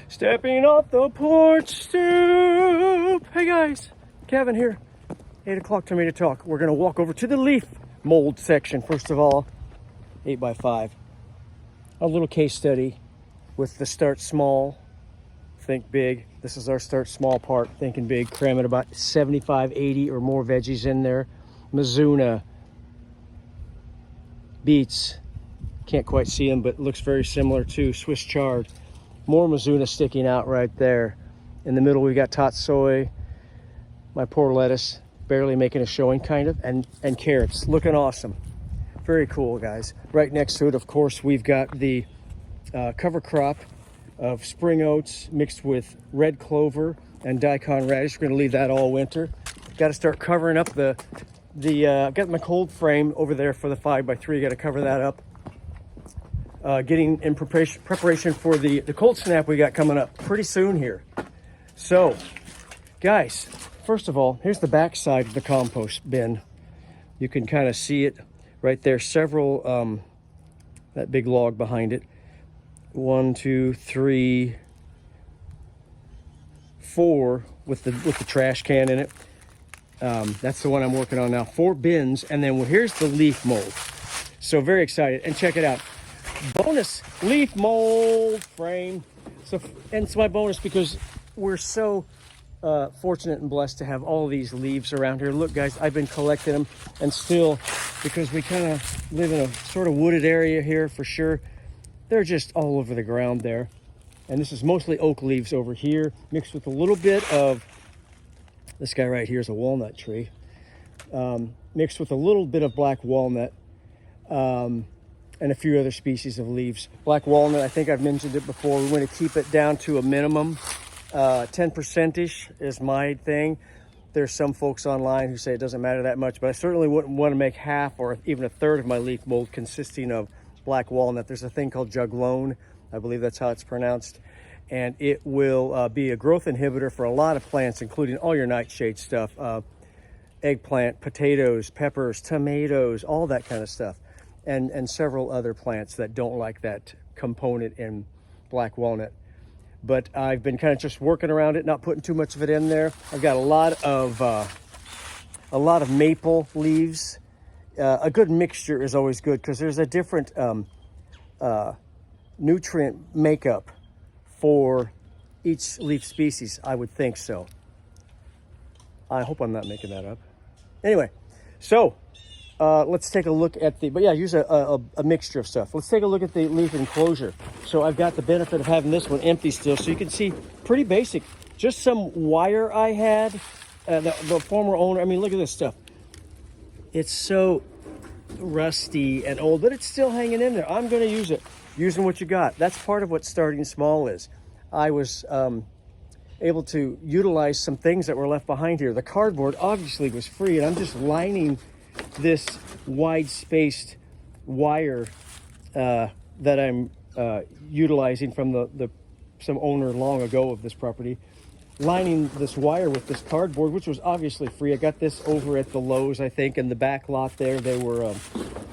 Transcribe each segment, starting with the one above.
Stepping off the porch stoop. Hey guys, Kevin here. 8 o'clock tomato talk. We're gonna walk over to the leaf mold section. First of all, 8x5. A little case study with the start small, think big. This is our start small part, thinking big, cramming about 75, 80 or more veggies in there. Mizuna, beets, can't quite see them, but looks very similar to Swiss chard. More Mizuna sticking out right there. In the middle, we got tatsoi, my poor lettuce, barely making a showing kind of, and carrots, looking awesome. Very cool, guys. Right next to it, of course, we've got the cover crop of spring oats mixed with red clover and daikon radish. We're gonna leave that all winter. Got to start covering up I've got my cold frame over there for the 5x3. Got to cover that up. Getting in preparation for the cold snap we got coming up pretty soon here. So, guys, first of all, here's the back side of the compost bin. You can kind of see it right there. Several, that big log behind it. 1, 2, 3, 4 with the trash can in it. That's the one I'm working on now. 4 bins, and then here's the leaf mold. So very excited, and check it out. Bonus leaf mold frame. So, and it's my bonus because we're so fortunate and blessed to have all these leaves around here. Look, guys, I've been collecting them, and still, because we kind of live in a sort of wooded area here for sure, they're just all over the ground there. And this is mostly oak leaves over here, mixed with a little bit of, this guy right here is a walnut tree, mixed with a little bit of black walnut, and a few other species of leaves. Black walnut, I think I've mentioned it before. We want to keep it down to a minimum. 10%-ish is my thing. There's some folks online who say it doesn't matter that much, but I certainly wouldn't want to make half or even a third of my leaf mold consisting of black walnut. There's a thing called juglone. I believe that's how it's pronounced. And it will be a growth inhibitor for a lot of plants, including all your nightshade stuff. Eggplant, potatoes, peppers, tomatoes, all that kind of stuff. And several other plants that don't like that component in black walnut. But I've been kind of just working around it, not putting too much of it in there. I've got a lot of maple leaves. A good mixture is always good because there's a different nutrient makeup for each leaf species. I would think so. I hope I'm not making that up. Anyway, so let's take a look at use a mixture of stuff. Let's take a look at the leaf enclosure. So I've got the benefit of having this one empty still, so you can see pretty basic. Just some wire I had, the former owner. I mean, look at this stuff. It's so rusty and old, but it's still hanging in there. I'm going to use it. Using what you got. That's part of what starting small is. I was able to utilize some things that were left behind here. The cardboard obviously was free, and I'm just lining this wide-spaced wire that I'm utilizing from some owner long ago of this property. Lining this wire with this cardboard, which was obviously free. I got this over at the Lowe's, I think, in the back lot there. They were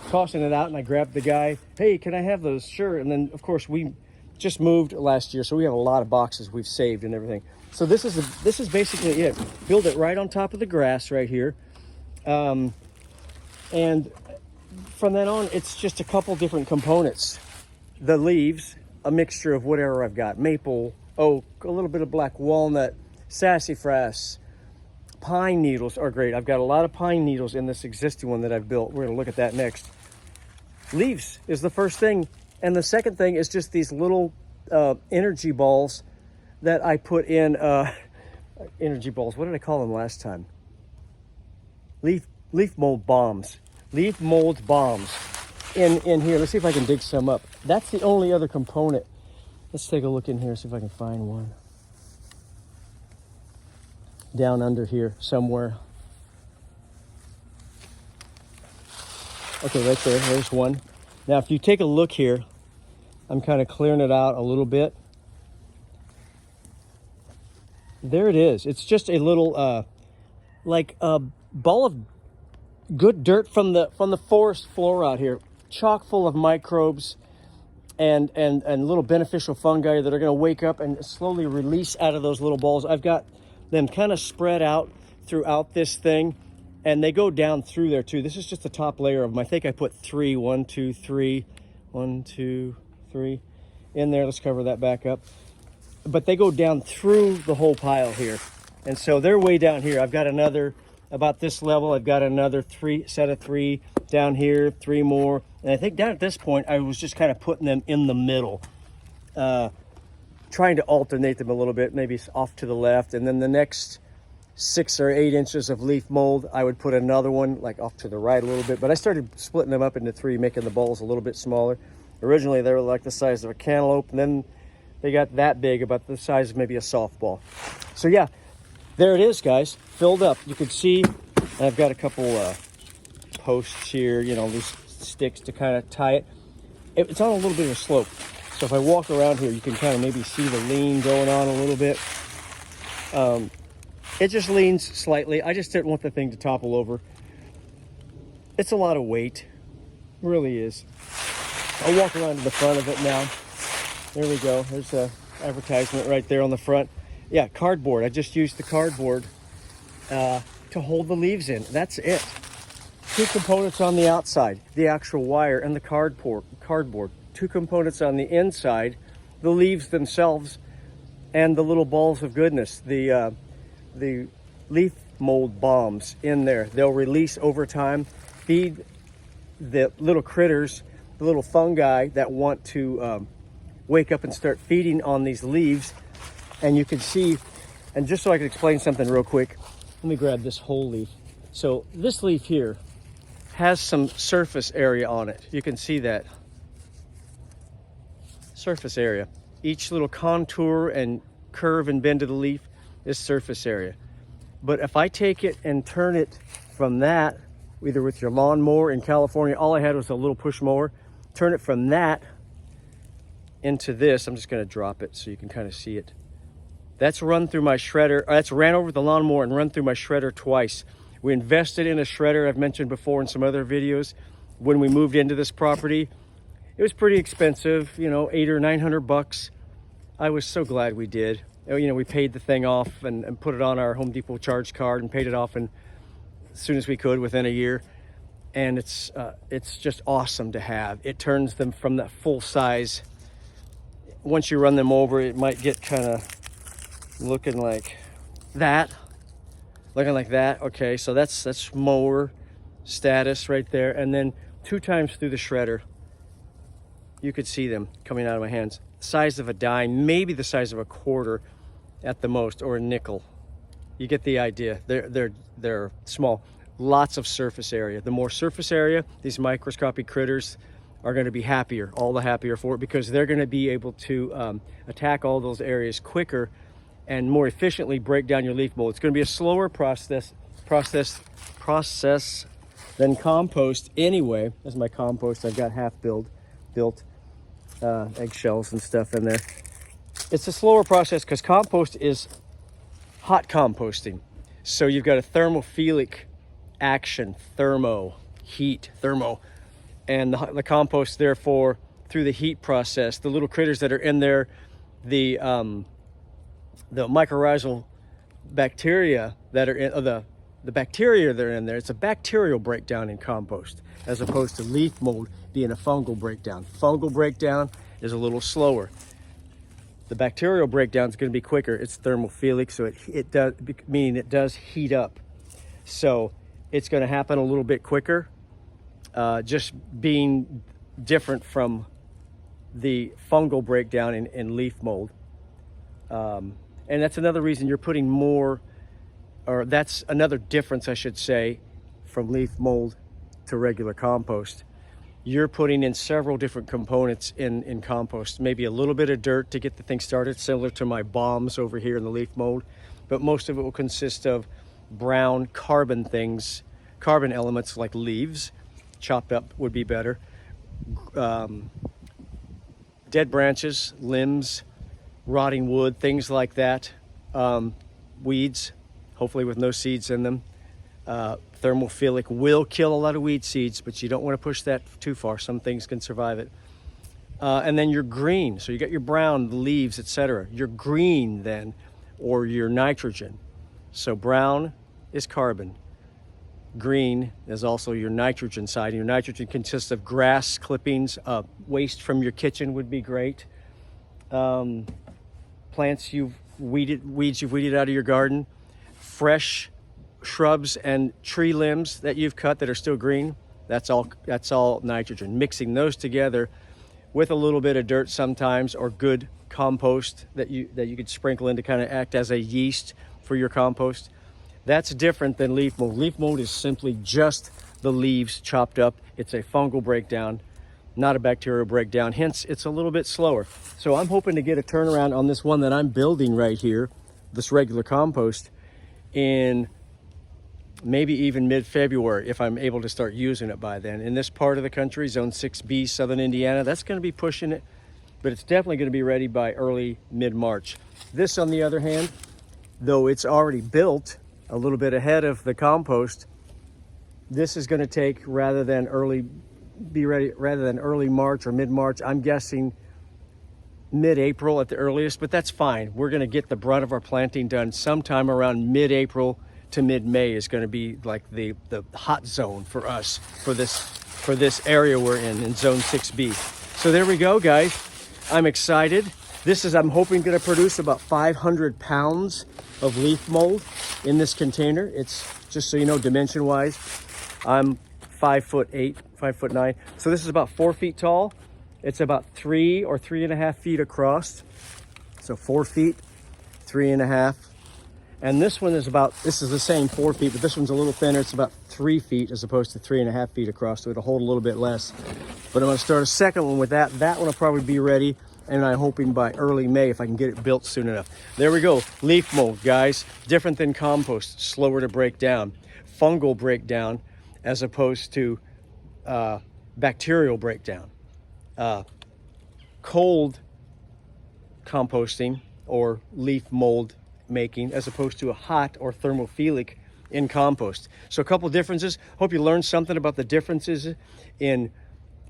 tossing it out, and I grabbed the guy. Hey, can I have those? Sure. And then, of course, we just moved last year, so we have a lot of boxes we've saved and everything. So this is basically it. Build it right on top of the grass right here. And from then on, it's just a couple different components. The leaves, a mixture of whatever I've got. Maple, oak, a little bit of black walnut, sassafras, pine needles are great. I've got a lot of pine needles in this existing one that I've built. We're going to look at that next. Leaves is the first thing. And the second thing is just these little energy balls that I put in. Energy balls. What did I call them last time? Leaf mold bombs. Leaf mold bombs in here. Let's see if I can dig some up. That's the only other component. Let's take a look in here, see if I can find one. Down under here somewhere. Okay, right there, there's one. Now, if you take a look here, I'm kind of clearing it out a little bit. There it is. It's just a little, like a ball of good dirt from the forest floor out here, chock full of microbes. and little beneficial fungi that are going to wake up and slowly release out of those little balls. I've got them kind of spread out throughout this thing, and they go down through there too. This is just the top layer of them. I think I put 3, 1, 2, 3, 1, 2, 3 in there. Let's cover that back up. But they go down through the whole pile here. And so they're way down here. I've got another, about this level, I've got another set of 3 down here, 3 more. And I think down at this point, I was just kind of putting them in the middle, trying to alternate them a little bit, maybe off to the left. And then the next 6 or 8 inches of leaf mold, I would put another one like off to the right a little bit. But I started splitting them up into 3, making the balls a little bit smaller. Originally, they were like the size of a cantaloupe, and then they got that big, about the size of maybe a softball. So yeah, there it is, guys, filled up. You can see I've got a couple posts here, you know, these sticks to kind of tie it. It's on a little bit of a slope. So if I walk around here, you can kind of maybe see the lean going on a little bit. It just leans slightly. I just didn't want the thing to topple over. It's a lot of weight, it really is. I'll walk around to the front of it now. There we go. There's a advertisement right there on the front. Yeah, cardboard. I just used the cardboard to hold the leaves in. That's it. 2 components on the outside, the actual wire and the cardboard. 2 components on the inside, the leaves themselves, and the little balls of goodness, the leaf mold bombs in there. They'll release over time, feed the little critters, the little fungi that want to wake up and start feeding on these leaves. And you can see, and just so I can explain something real quick, let me grab this whole leaf. So this leaf here has some surface area on it. You can see that surface area. Each little contour and curve and bend of the leaf is surface area. But if I take it and turn it from that, either with your lawnmower in California, all I had was a little push mower, turn it from that into this. I'm just going to drop it so you can kind of see it. That's run through my shredder. That's ran over the lawnmower and run through my shredder twice. We invested in a shredder, I've mentioned before in some other videos. When we moved into this property, it was pretty expensive, you know, $800 or $900. I was so glad we did. You know, we paid the thing off and put it on our Home Depot charge card and paid it off as soon as we could within a year. And it's just awesome to have. It turns them from that full size. Once you run them over, it might get kind of looking like that. Okay, so that's mower status right there. And then 2 times through the shredder, you could see them coming out of my hands. Size of a dime, maybe the size of a quarter at the most, or a nickel. You get the idea. They're small. Lots of surface area. The more surface area, these microscopic critters are going to be happier, all the happier for it, because they're going to be able to attack all those areas quicker and more efficiently break down your leaf mold. It's going to be a slower process than compost anyway. That's my compost. I've got half built eggshells and stuff in there. It's a slower process because compost is hot composting. So you've got a thermophilic action, thermo. And the compost, therefore, through the heat process, the little critters that are in there, the mycorrhizal bacteria that are in, the bacteria that are in there, it's a bacterial breakdown in compost, as opposed to leaf mold being a fungal breakdown. Fungal breakdown is a little slower. The bacterial breakdown is going to be quicker. It's thermophilic, so it does, meaning it does heat up. So it's going to happen a little bit quicker, just being different from the fungal breakdown in leaf mold. And that's another reason you're putting more, or that's another difference, I should say, from leaf mold to regular compost. You're putting in several different components in compost. Maybe a little bit of dirt to get the thing started, similar to my bombs over here in the leaf mold. But most of it will consist of brown carbon things, carbon elements like leaves, chopped up would be better, dead branches, limbs, rotting wood, things like that, weeds, hopefully with no seeds in them. Thermophilic will kill a lot of weed seeds, but you don't want to push that too far. Some things can survive it. And then your green. So you got your brown, the leaves, etc. Your green then, or your nitrogen. So brown is carbon. Green is also your nitrogen side. And your nitrogen consists of grass clippings, waste from your kitchen would be great. Plants you've weeded, weeds you've weeded out of your garden, fresh shrubs and tree limbs that you've cut that are still green. That's all nitrogen. Mixing those together with a little bit of dirt sometimes, or good compost that you could sprinkle in to kind of act as a yeast for your compost. That's different than leaf mold. Leaf mold is simply just the leaves chopped up. It's a fungal breakdown, not a bacterial breakdown. Hence, it's a little bit slower. So I'm hoping to get a turnaround on this one that I'm building right here, this regular compost, in maybe even mid-February, if I'm able to start using it by then. In this part of the country, Zone 6B, Southern Indiana, that's going to be pushing it, but it's definitely going to be ready by early, mid-March. This, on the other hand, though it's already built a little bit ahead of the compost, this is going to take, rather than early March or mid-March, I'm guessing mid-April at the earliest, but that's fine. We're going to get the brunt of our planting done sometime around mid-April to mid-May is going to be like the hot zone for us for this area we're in Zone 6B. So there we go, guys. I'm excited. I'm hoping going to produce about 500 pounds of leaf mold in this container. It's, just so you know, dimension wise, I'm 5'8", 5'9". So this is about 4 feet tall. It's about 3 or 3.5 feet across. So 4 feet, 3.5. And this one is this is the same 4 feet, but this one's a little thinner. It's about 3 feet as opposed to 3.5 feet across. So it'll hold a little bit less. But I'm going to start a second one with that. That one will probably be ready, and I'm hoping by early May if I can get it built soon enough. There we go. Leaf mold, guys. Different than compost. Slower to break down. Fungal breakdown as opposed to bacterial breakdown. Cold composting or leaf mold making as opposed to a hot or thermophilic in compost. So a couple differences. Hope you learned something about the differences in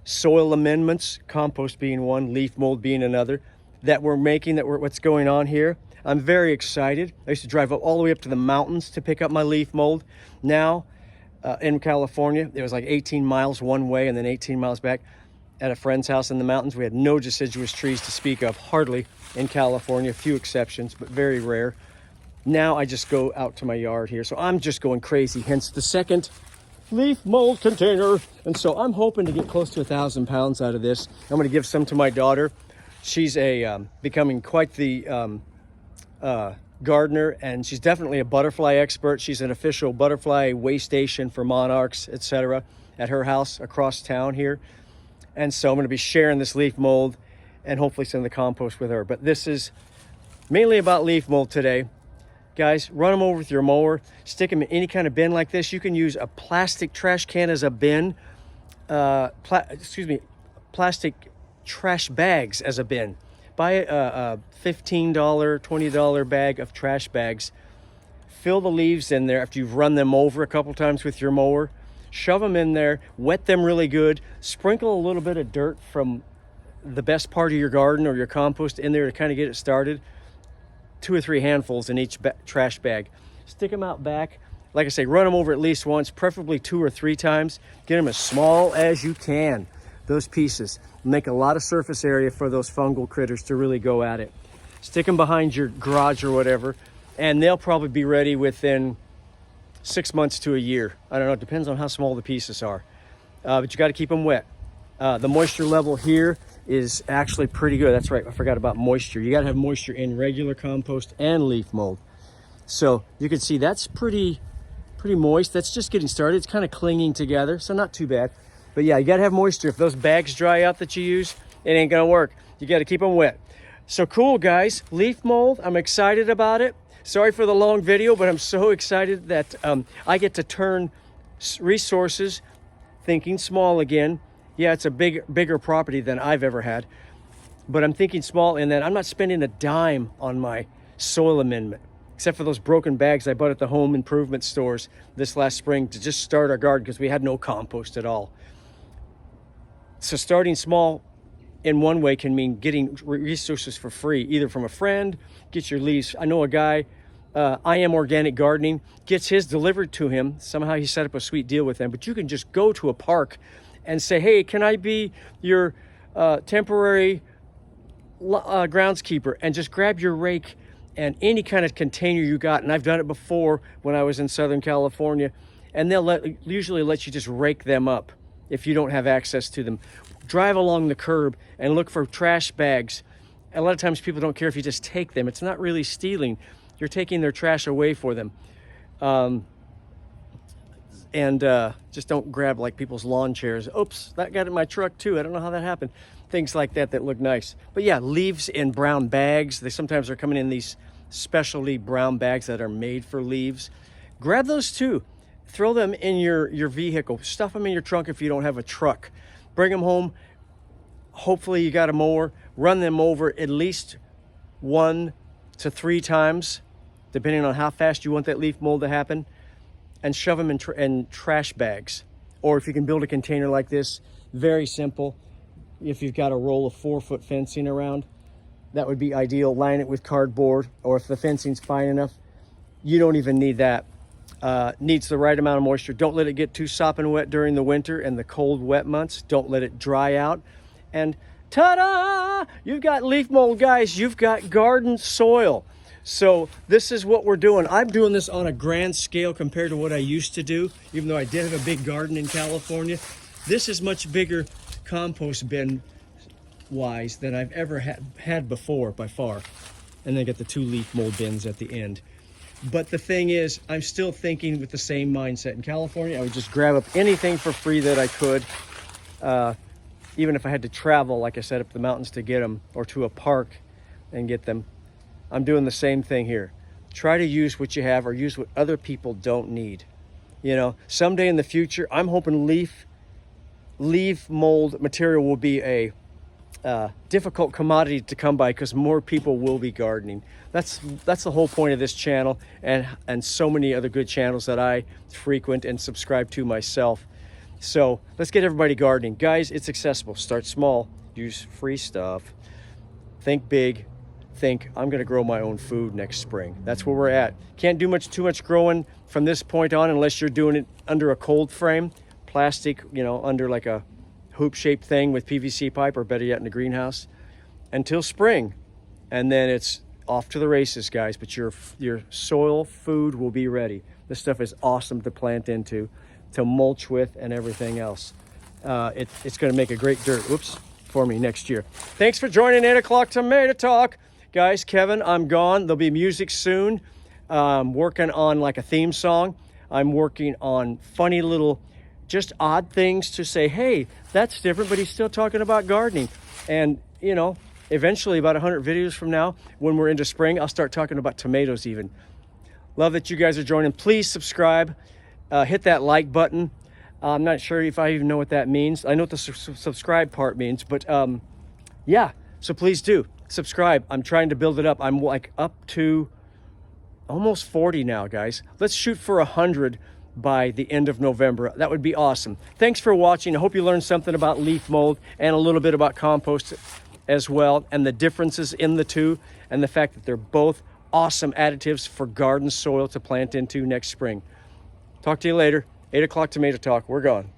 soil amendments, compost being one, leaf mold being another, that we're making, what's going on here. I'm very excited. I used to drive all the way up to the mountains to pick up my leaf mold. Now in California, it was like 18 miles one way and then 18 miles back. At a friend's house in the mountains, we had no deciduous trees to speak of, hardly in California, a few exceptions, but very rare. Now I just go out to my yard here. So I'm just going crazy, hence the second leaf mold container. And so I'm hoping to get close to 1,000 pounds out of this. I'm going to give some to my daughter. She's becoming quite the gardener, and she's definitely a butterfly expert. She's an official butterfly way station for monarchs, etc., at her house across town here. And so I'm going to be sharing this leaf mold and hopefully some of the compost with her. But this is mainly about leaf mold today. Guys, run them over with your mower. Stick them in any kind of bin like this. You can use a plastic trash can as a bin. Plastic trash bags as a bin. Buy a $15, $20 bag of trash bags. Fill the leaves in there after you've run them over a couple times with your mower. Shove them in there, wet them really good, sprinkle a little bit of dirt from the best part of your garden or your compost in there to kind of get it started. 2 or 3 handfuls in each trash bag. Stick them out back. Like I say, run them over at least once, preferably 2 or 3 times. Get them as small as you can, those pieces. Make a lot of surface area for those fungal critters to really go at it. Stick them behind your garage or whatever, and they'll probably be ready within 6 months to a year. I don't know, it depends on how small the pieces are. But you got to keep them wet. The moisture level here is actually pretty good. That's right, I forgot about moisture. You got to have moisture in regular compost and leaf mold. So you can see that's pretty moist. That's just getting started. It's kind of clinging together, so not too bad. But yeah, you got to have moisture. If those bags dry out that you use, it ain't going to work. You got to keep them wet. So cool, guys. Leaf mold, I'm excited about it. Sorry for the long video, but I'm so excited that I get to turn resources, thinking small again. Yeah, it's a bigger property than I've ever had, but I'm thinking small in that I'm not spending a dime on my soil amendment, except for those broken bags I bought at the home improvement stores this last spring to just start our garden because we had no compost at all. So starting small in one way can mean getting resources for free, either from a friend, get your leaves. I know a guy, I Am Organic Gardening, gets his delivered to him. Somehow he set up a sweet deal with them, but you can just go to a park and say, hey, can I be your temporary groundskeeper, and just grab your rake and any kind of container you got. And I've done it before when I was in Southern California, and they'll usually let you just rake them up if you don't have access to them. Drive along the curb and look for trash bags. A lot of times people don't care if you just take them. It's not really stealing. You're taking their trash away for them. Just don't grab like people's lawn chairs. Oops, that got in my truck too. I don't know how that happened. Things like that that look nice. But yeah, leaves in brown bags. They sometimes are coming in these specialty brown bags that are made for leaves. Grab those too. Throw them in your vehicle. Stuff them in your trunk if you don't have a truck. Bring them home. Hopefully you got a mower. Run them over at least 1 to 3 times, depending on how fast you want that leaf mold to happen, and shove them in trash bags. Or if you can build a container like this, very simple. If you've got a roll of 4-foot fencing around, that would be ideal. Line it with cardboard, or if the fencing's fine enough, you don't even need that. Needs the right amount of moisture. Don't let it get too sopping wet during the winter and the cold, wet months. Don't let it dry out. And ta-da! You've got leaf mold, guys. You've got garden soil. So this is what we're doing. I'm doing this on a grand scale compared to what I used to do, even though I did have a big garden in California. This is much bigger compost bin wise than I've ever had before by far. And then get the 2 leaf mold bins at the end. But the thing is, I'm still thinking with the same mindset. In California, I would just grab up anything for free that I could, even if I had to travel, like I said, up the mountains to get them, or to a park and get them. I'm doing the same thing here. Try to use what you have, or use what other people don't need. You know, someday in the future, I'm hoping leaf mold material will be a difficult commodity to come by, because more people will be gardening. That's the whole point of this channel, and so many other good channels that I frequent and subscribe to myself. So let's get everybody gardening. Guys, it's accessible. Start small. Use free stuff. Think big. Think, I'm going to grow my own food next spring. That's where we're at. Can't do too much growing from this point on unless you're doing it under a cold frame. Plastic, you know, under like a hoop-shaped thing with PVC pipe, or better yet in the greenhouse, until spring. And then it's off to the races, guys. But your soil food will be ready. This stuff is awesome to plant into, to mulch with, and everything else. It's going to make a great dirt, for me next year. Thanks for joining 8 o'clock Tomato Talk. Guys, Kevin, I'm gone. There'll be music soon. Working on like a theme song. I'm working on funny little, just odd things to say, hey, that's different, but he's still talking about gardening. And, you know, eventually about 100 videos from now, when we're into spring, I'll start talking about tomatoes even. Love that you guys are joining. Please subscribe. Hit that like button. I'm not sure if I even know what that means. I know what the subscribe part means, but yeah, so please do subscribe. I'm trying to build it up. I'm like up to almost 40 now, guys. Let's shoot for 100 by the end of November. That would be awesome. Thanks for watching. I hope you learned something about leaf mold and a little bit about compost as well, and the differences in the two, and the fact that they're both awesome additives for garden soil to plant into next spring. Talk to you later. 8 o'clock Tomato Talk. We're gone.